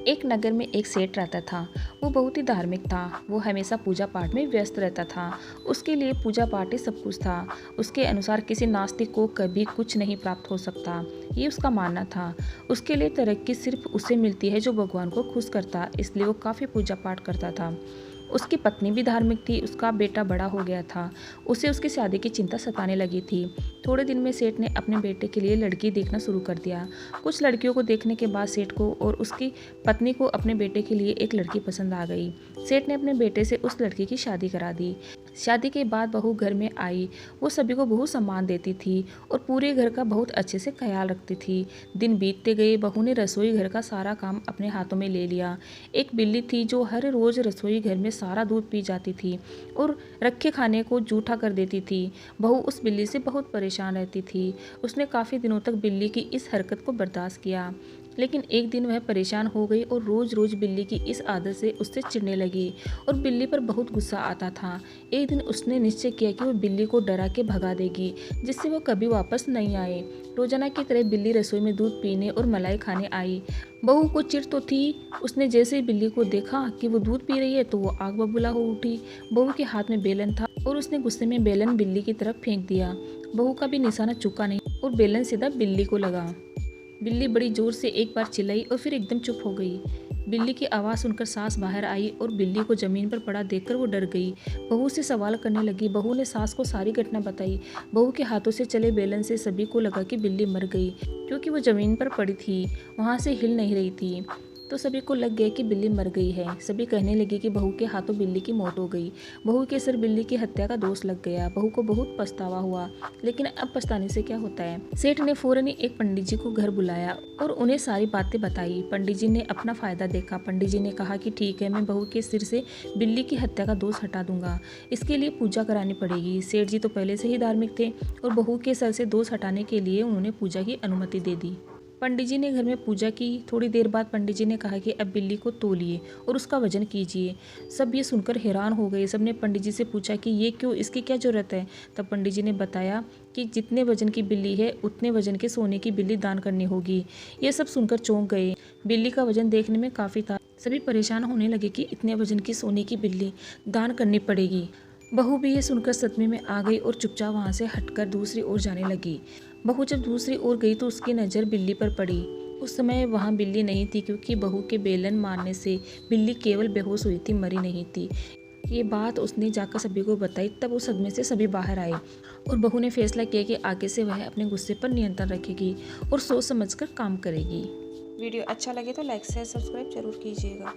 एक नगर में एक सेठ रहता था। वो बहुत ही धार्मिक था। वो हमेशा पूजा पाठ में व्यस्त रहता था। उसके लिए पूजा पाठ ही सब कुछ था। उसके अनुसार किसी नास्तिक को कभी कुछ नहीं प्राप्त हो सकता, ये उसका मानना था। उसके लिए तरक्की सिर्फ उसे मिलती है जो भगवान को खुश करता, इसलिए वो काफ़ी पूजा पाठ करता था। उसकी पत्नी भी धार्मिक थी। उसका बेटा बड़ा हो गया था। उसे उसकी शादी की चिंता सताने लगी थी। थोड़े दिन में सेठ ने अपने बेटे के लिए लड़की देखना शुरू कर दिया। कुछ लड़कियों को देखने के बाद सेठ को और उसकी पत्नी को अपने बेटे के लिए एक लड़की पसंद आ गई। सेठ ने अपने बेटे से उस लड़की की शादी करा दी। शादी के बाद बहू घर में आई। वो सभी को बहुत सम्मान देती थी और पूरे घर का बहुत अच्छे से ख्याल रखती थी। दिन बीतते गए, बहू ने रसोई घर का सारा काम अपने हाथों में ले लिया। एक बिल्ली थी जो हर रोज़ रसोई घर में सारा दूध पी जाती थी और रखे खाने को जूठा कर देती थी। बहू उस बिल्ली से बहुत परेशान रहती थी। उसने काफ़ी दिनों तक बिल्ली की इस हरकत को बर्दाश्त किया, लेकिन एक दिन वह परेशान हो गई और रोज़ रोज़ बिल्ली की इस आदत से उससे चिढ़ने लगी और बिल्ली पर बहुत गुस्सा आता था। एक दिन उसने निश्चय किया कि वह बिल्ली को डरा के भगा देगी, जिससे वो कभी वापस नहीं आए। रोजाना की तरह बिल्ली रसोई में दूध पीने और मलाई खाने आई। बहू को चिढ़ तो थी। उसने जैसे ही बिल्ली को देखा कि वो दूध पी रही है तो वो आग बबूला हो उठी। बहू के हाथ में बेलन था और उसने गुस्से में बेलन बिल्ली की तरफ फेंक दिया। बहू का भी निशाना चुका नहीं और बेलन सीधा बिल्ली को लगा। बिल्ली बड़ी जोर से एक बार चिल्लाई और फिर एकदम चुप हो गई। बिल्ली की आवाज़ सुनकर सास बाहर आई और बिल्ली को ज़मीन पर पड़ा देखकर वो डर गई। बहू से सवाल करने लगी। बहू ने सास को सारी घटना बताई। बहू के हाथों से चले बेलन से सभी को लगा कि बिल्ली मर गई, क्योंकि वो ज़मीन पर पड़ी थी, वहाँ से हिल नहीं रही थी। तो सभी को लग गया कि बिल्ली मर गई है। सभी कहने लगे कि बहू के हाथों बिल्ली की मौत हो गई। बहू के सिर बिल्ली की हत्या का दोष लग गया। बहू को बहुत पछतावा हुआ, लेकिन अब पछताने से क्या होता है। सेठ ने फौरन ही एक पंडित जी को घर बुलाया और उन्हें सारी बातें बताई। पंडित जी ने अपना फायदा देखा। पंडित जी ने कहा कि ठीक है, मैं बहू के सिर से बिल्ली की हत्या का दोष हटा दूंगा। इसके लिए पूजा करानी पड़ेगी। सेठ जी तो पहले से ही धार्मिक थे और बहू के सर से दोष हटाने के लिए उन्होंने पूजा की अनुमति दे दी। पंडित जी ने घर में पूजा की। थोड़ी देर बाद पंडित जी ने कहा कि अब बिल्ली को तौलिए और उसका वजन कीजिए। सब ये सुनकर हैरान हो गए। सबने पंडित जी से पूछा कि ये क्यों, इसकी क्या जरूरत है। तब पंडित जी ने बताया कि जितने वजन की बिल्ली है उतने वजन के सोने की बिल्ली दान करनी होगी। ये सब सुनकर चौंक गए। बिल्ली का वजन देखने में काफ़ी था। सभी परेशान होने लगे कि इतने वजन की सोने की बिल्ली दान करनी पड़ेगी। बहू भी ये सुनकर सदमे में आ गई और चुपचाप वहाँ से हटकर दूसरी ओर जाने लगी। बहू जब दूसरी ओर गई तो उसकी नज़र बिल्ली पर पड़ी। उस समय वहाँ बिल्ली नहीं थी, क्योंकि बहू के बेलन मारने से बिल्ली केवल बेहोश हुई थी, मरी नहीं थी। ये बात उसने जाकर सभी को बताई। तब उस सदमे से सभी बाहर आए और बहू ने फैसला किया कि आगे से वह अपने गुस्से पर नियंत्रण रखेगी और सोच समझकर काम करेगी। वीडियो अच्छा लगे तो लाइक शेयर सब्सक्राइब जरूर कीजिएगा।